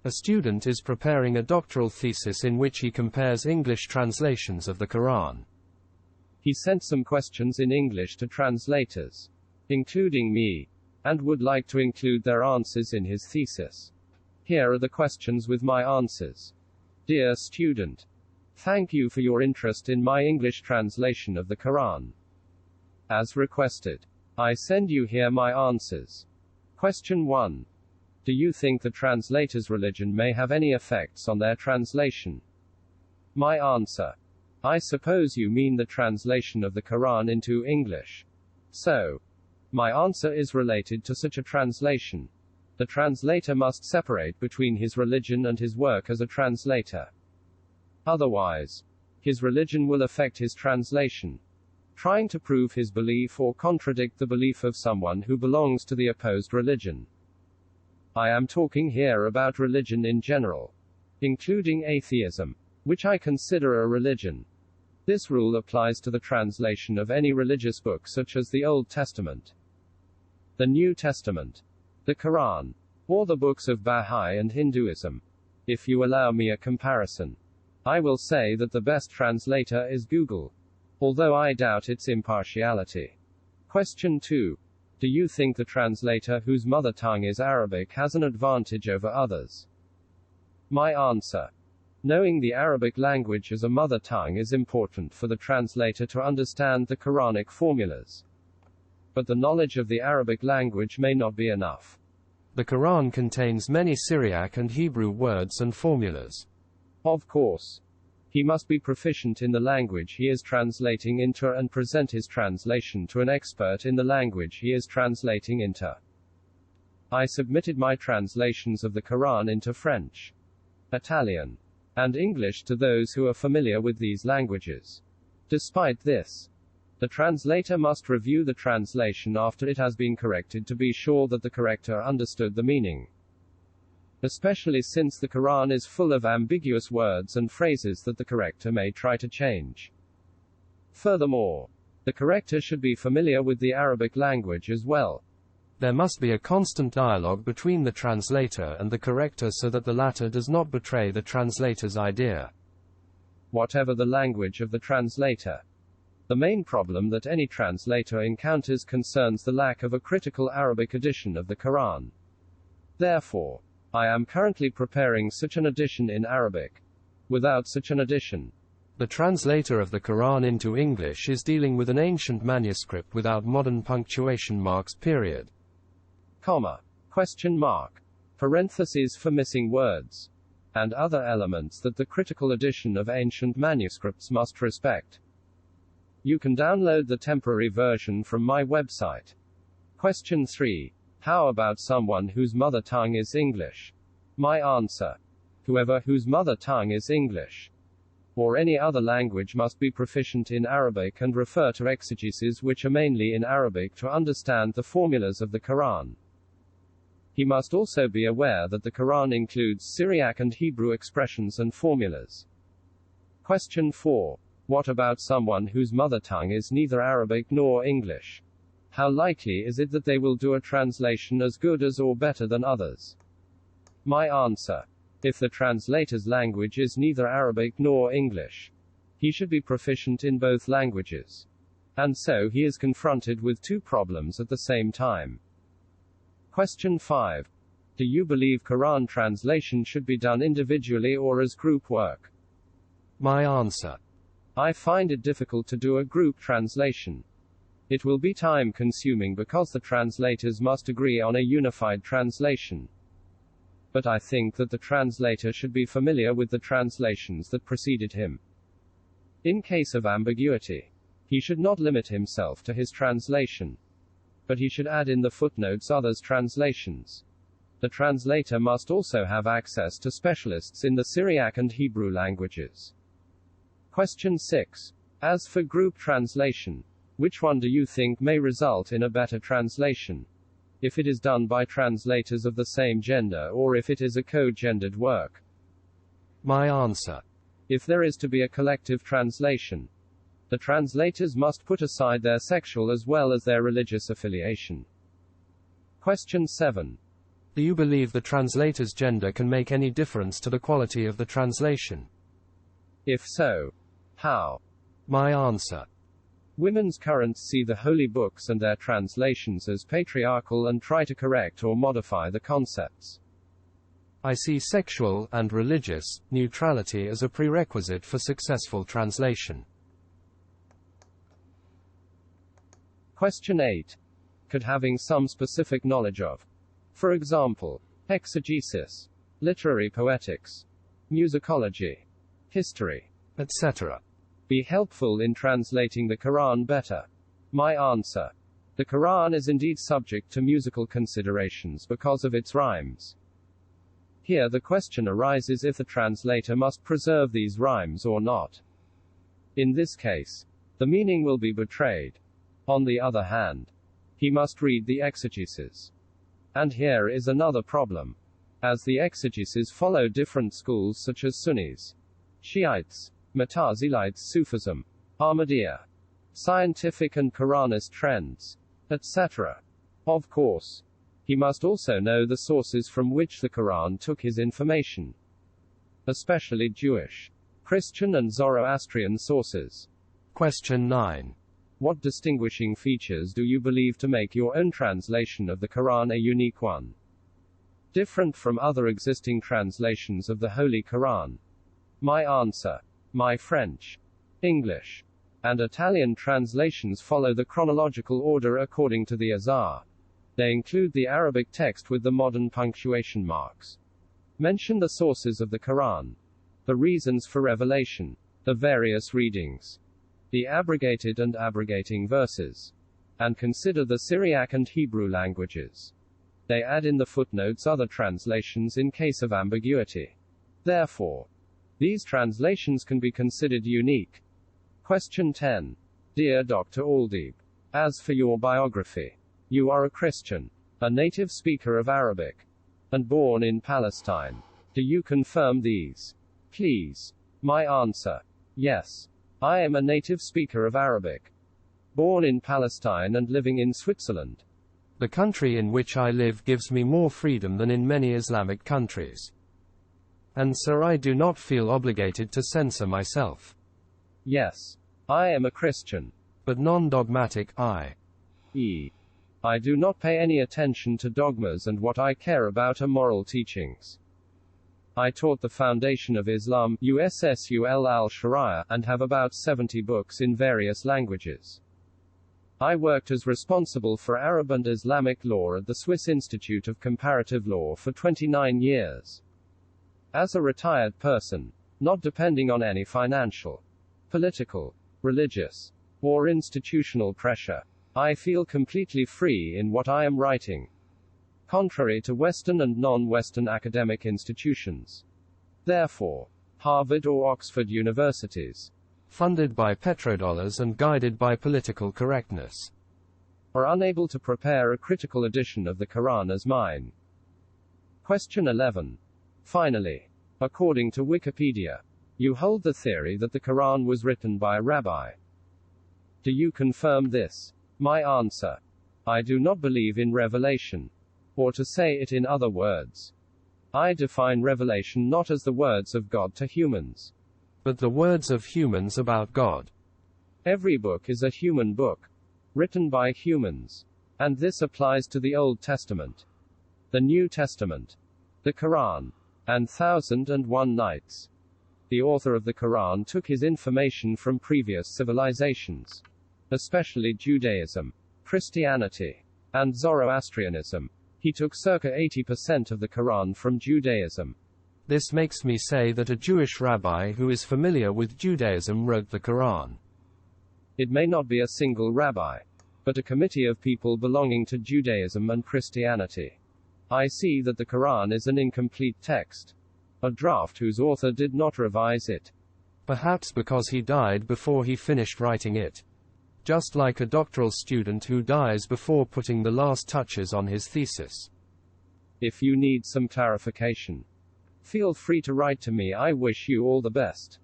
A student is preparing a doctoral thesis in which he compares English translations of the Quran. He sent some questions in English to translators, including me, and would like to include their answers in his thesis. Here are the questions with my answers. Dear student, thank you for your interest in my English translation of the Quran. As requested, I send you here my answers. Question 1. Do you think the translator's religion may have any effects on their translation? My answer. I suppose you mean the translation of the Quran into English. So, my answer is related to such a translation. The translator must separate between his religion and his work as a translator. Otherwise, his religion will affect his translation, trying to prove his belief or contradict the belief of someone who belongs to the opposed religion. I am talking here about religion in general, including atheism, which I consider a religion. This rule applies to the translation of any religious book such as the Old Testament, the New Testament, the Quran, or the books of Baha'i and Hinduism. If you allow me a comparison, I will say that the best translator is Google, although I doubt its impartiality. Question 2. Do you think the translator whose mother tongue is Arabic has an advantage over others? My answer. Knowing the Arabic language as a mother tongue is important for the translator to understand the Quranic formulas. But the knowledge of the Arabic language may not be enough. The Quran contains many Syriac and Hebrew words and formulas. Of course. He must be proficient in the language he is translating into and present his translation to an expert in the language he is translating into. I submitted my translations of the Quran into French, Italian, and English to those who are familiar with these languages. Despite this, the translator must review the translation after it has been corrected to be sure that the corrector understood the meaning. Especially since the Quran is full of ambiguous words and phrases that the corrector may try to change. Furthermore, the corrector should be familiar with the Arabic language as well. There must be a constant dialogue between the translator and the corrector so that the latter does not betray the translator's idea. Whatever the language of the translator, the main problem that any translator encounters concerns the lack of a critical Arabic edition of the Quran. Therefore, I am currently preparing such an edition in Arabic. Without such an edition, the translator of the Quran into English is dealing with an ancient manuscript without modern punctuation marks, period, comma, question mark, parentheses for missing words, and other elements that the critical edition of ancient manuscripts must respect. You can download the temporary version from my website. Question 3. How about someone whose mother tongue is English? My answer. Whoever whose mother tongue is English, or any other language, must be proficient in Arabic and refer to exegeses which are mainly in Arabic to understand the formulas of the Quran. He must also be aware that the Quran includes Syriac and Hebrew expressions and formulas. Question 4. What about someone whose mother tongue is neither Arabic nor English? How likely is it that they will do a translation as good as or better than others? My answer. If the translator's language is neither Arabic nor English, he should be proficient in both languages. And so he is confronted with two problems at the same time. Question 5. Do you believe Quran translation should be done individually or as group work? My answer. I find it difficult to do a group translation. It will be time-consuming because the translators must agree on a unified translation. But I think that the translator should be familiar with the translations that preceded him. In case of ambiguity, he should not limit himself to his translation, but he should add in the footnotes others' translations. The translator must also have access to specialists in the Syriac and Hebrew languages. Question 6. As for group translation, which one do you think may result in a better translation? If it is done by translators of the same gender or if it is a co-gendered work? My answer. If there is to be a collective translation, the translators must put aside their sexual as well as their religious affiliation. Question 7. Do you believe the translator's gender can make any difference to the quality of the translation? If so, how? My answer. Women's currents see the holy books and their translations as patriarchal and try to correct or modify the concepts. I see sexual and religious neutrality as a prerequisite for successful translation. Question 8. Could having some specific knowledge of, for example, exegesis, literary poetics, musicology, history, etc., be helpful in translating the Quran better? My answer. The Quran is indeed subject to musical considerations because of its rhymes. Here the question arises if the translator must preserve these rhymes or not. In this case, the meaning will be betrayed. On the other hand, he must read the exegesis. And here is another problem. As the exegesis follow different schools such as Sunnis, Shiites, Mutazilites, Sufism, Ahmadiyya, scientific and Quranist trends, etc. Of course, he must also know the sources from which the Quran took his information, especially Jewish, Christian and Zoroastrian sources. Question 9. What distinguishing features do you believe to make your own translation of the Quran a unique one, different from other existing translations of the Holy Quran? My answer. My French, English, and Italian translations follow the chronological order according to the Azhar. They include the Arabic text with the modern punctuation marks, mention the sources of the Quran, the reasons for revelation, the various readings, the abrogated and abrogating verses, and consider the Syriac and Hebrew languages. They add in the footnotes other translations in case of ambiguity. Therefore, these translations can be considered unique. Question 10. Dear Dr. Aldeeb, as for your biography, you are a Christian, a native speaker of Arabic, and born in Palestine. Do you confirm these? Please. My answer. Yes. I am a native speaker of Arabic, born in Palestine and living in Switzerland. The country in which I live gives me more freedom than in many Islamic countries. And sir, I do not feel obligated to censor myself. Yes. I am a Christian, but non-dogmatic. I do not pay any attention to dogmas, and what I care about are moral teachings. I taught the foundation of Islam, USSUL al-Sharia, and have about 70 books in various languages. I worked as responsible for Arab and Islamic law at the Swiss Institute of Comparative Law for 29 years. As a retired person, not depending on any financial, political, religious, or institutional pressure, I feel completely free in what I am writing, contrary to Western and non-Western academic institutions. Therefore, Harvard or Oxford universities, funded by petrodollars and guided by political correctness, are unable to prepare a critical edition of the Quran as mine. Question 11. Finally, according to Wikipedia, you hold the theory that the Quran was written by a rabbi. Do you confirm this? My answer. I do not believe in revelation. Or to say it in other words, I define revelation not as the words of God to humans, but the words of humans about God. Every book is a human book, written by humans. And this applies to the Old Testament, the New Testament, the Quran, and 1001 Nights. The author of the Quran took his information from previous civilizations, especially Judaism, Christianity, and Zoroastrianism. He took circa 80% of the Quran from Judaism. This makes me say that a Jewish rabbi who is familiar with Judaism wrote the Quran. It may not be a single rabbi, but a committee of people belonging to Judaism and Christianity. I see that the Quran is an incomplete text, a draft whose author did not revise it. Perhaps because he died before he finished writing it. Just like a doctoral student who dies before putting the last touches on his thesis. If you need some clarification, feel free to write to me. I wish you all the best.